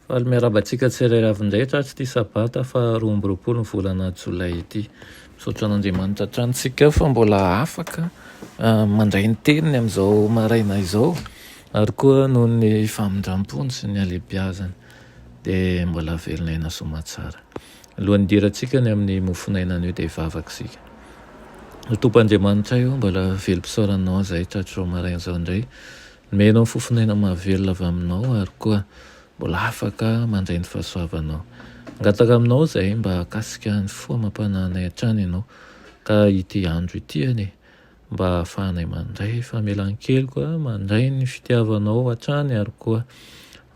Faly miarabantsika tsirairavindrehetra tsy ity sabata fa 20 volana jolay ity. Misaotra an'Andriamanitra trantsika fa mbola afaka mandray ny teniny amin'izao maraina izao, ary koa noho ny famindrampony sy ny alehibiazany dia mbola velon'aina somatsara. Alohan'ny dirantsika ny amin'ny mofonainana io dia vavaksika. Tompoandriamanitra io mbola velom-pisaoranao zay tratro maraina izao indray, menao fofonaina mahavelona avy aminao, ary koa mbola afaka mandray ny fahasoavanao. Angataka aminao zay mba akasika ny foamam-pananay hatrany ianao, ka ity andro ity anie mba ahafahanay mandray famelan-keloka, mandray ny fitiavanao hatrany, ary koa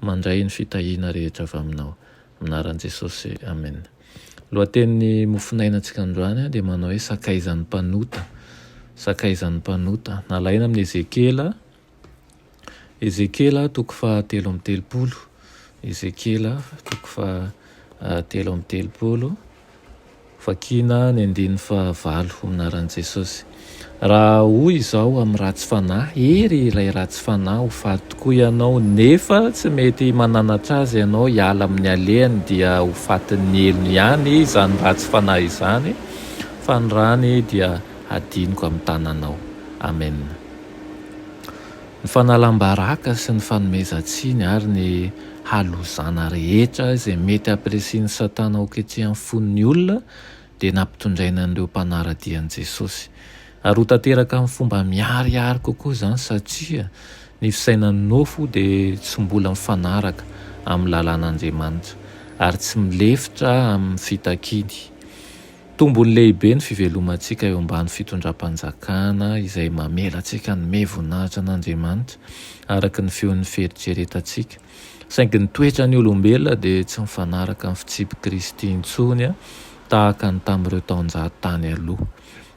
mandray ny fitahiana rehetra avy aminao. Aminaran'i Jesosy, amen. Lohatenin'ny mofonainantsika androany dia manao hoe sakaizan'ny mpanota. Sakaizan'ny mpanota nalaina amin'ny Ezekela toko fa 3:30. Ezekela toko fa 3:30, vakina ny 9:9 aminaran'i Jesosy. Raha hoy izao amin'ny ratsy fanahy, ery ilay ratsy fanahy ho faty tokoa ianao, nefa tsy mety mananatra azy ianao hiala amin'ny alehany dia ho fatin'ny elony ihany izany ratsy fanahy izany, fa ny rany dia adiniko amin'ny tananao. Amen. Ny fanalam-baraka sy ny fanomezan-tsiny ary ny halozana rehetra izay mety ampiresin'ny Satana ho ketrehan'ny fon'ny olona dia nampitondraina an'ireo mpanaradian'i Jesosy. Ary ho tanteraka amin'ny fomba miharihary kokoa izany, satria ny fisainan'ny nofo dia tsy mbola mifanaraka amin'ny lalàn'Andriamanitra ary tsy milefitra amin'ny fitakidy. Tombony lehibe ny fivelomantsika eo ambany fitondram-panjakana izay mamela antsika ny mihevonahitra an'Andriamanitra araka ny feon'ny fieritreretantsika. Saingy ny toetra ny olombelona dia tsy mifanaraka amin'ny fitsipy Kristy intsony, tahaka ny tamin'ireo taonjahan-tany aloha.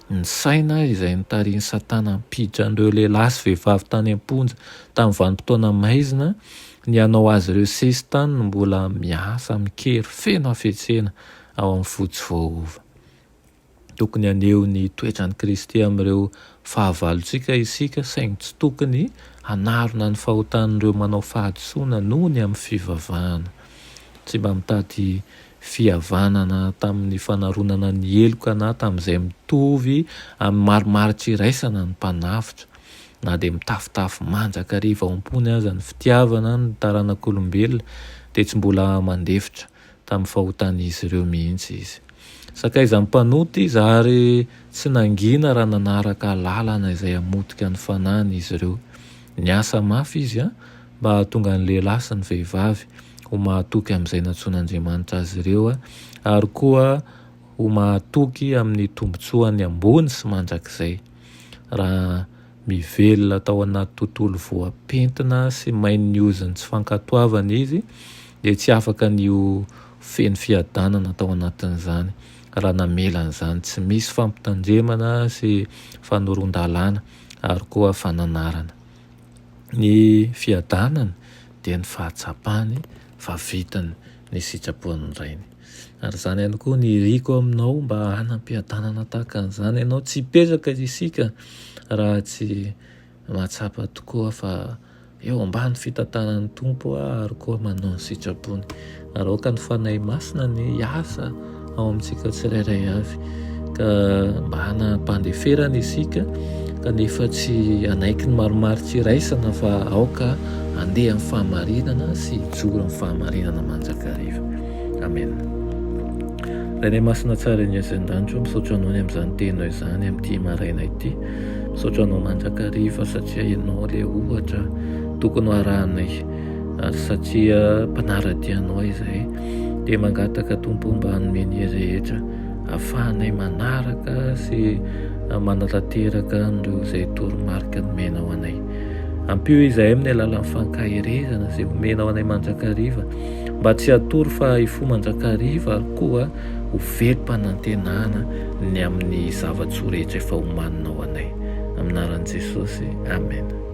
Ny saina izay nitarian'ny Satana mpiditra an'ireo lehilahy sy vehivavy tany am-ponja tamin'ny vanim-potoana maizina, ny hanao azy ireo sesy tany no mbola miasa mikery feno hafetsena ao amin'ny fotsy voahova. Tokony aneho ny toetran'i Kristy amin'ireo fahavalontsika isika, saingy tsy tokony hanarona ny fahotan'ireo manao fahadisoana noho ny amin'ny fivavahana. Tsy mba mitady fihavanana tamin'ny fanaronana ny heloka na tamin'izay mitovy amin'ny marimaritra iraisana ny mpanafitra, na dia mitafitafy manjaka riva ao am-pony aza ny fitiavana ny taranak'olombelona, dia tsy mbola mandefitra tamin'ny fahotan'izy ireo mihitsy izy. Sakaizan'ny mpanota izy ary tsy nangina raha nanaraka lalana izay hamotika ny fanahiny izy ireo. Niasa mafy izy mba hahatonga ny lehilahy sy ny vehivavy ho mahatoky amin'izay natsoan'Andriamanitra azy ireo, ary koa ho mahatoky amin'ny tombotsoany ambony sy mandrakizay. Raha mivelona tao anaty tontolo voapentina sy mainy oziny tsy fankatoavana izy, dia tsy afaka n'io feno fiadanana tao anatin'izany raha namelan'izany tsy misy fampitandremana sy fanoron-dalàna ary koa fananarana. Ny fiadanana dia ny fahatsapany fa vitany ny sitrapon'ny rainy. Ary izany ihany koa ny riko aminao mba hanam-piadanana tahaka an'izany ianao. Tsy hipetraka isika raha tsy mahatsapa tokoa fa eo ambany fitantanan'ny tompo ary koa manao ny sitrapony. Ary aoka ny fanahy masina ny asa ao amintsika tsirairay avy, ka mba hanam-pandeferana isika kanefa tsy hanaiky ny marimaritra iraisana, fa aoka handeha amin'ny fahamarinana sy hijoro amin'ny fahamarinana manjakariva. Amen. Rainay masina tsara ny azan-danitro, misaotra anao ny amin'izany teninao izany amin'ity maraina ity. Misaotra anao manjakariva satria ianao ilay ohatra tokony arahanay, ary satria mpanaradianao izahay dia mangataka Tompo mba hanomeny rehetra ahafahanay manaraka sy manalateraka an'ireo izay toromarika nomenao anay. Ampio izahay amin'ny alalan'ny fankahirezana izay omenao anay mandrakariva, mba tsy hatory fa hifoha mandrakariva, ary koa ho velom-panantenana ny amin'ny zavatsoa rehetra efa homaninao anay. Aminaran'i Jesosy, amen.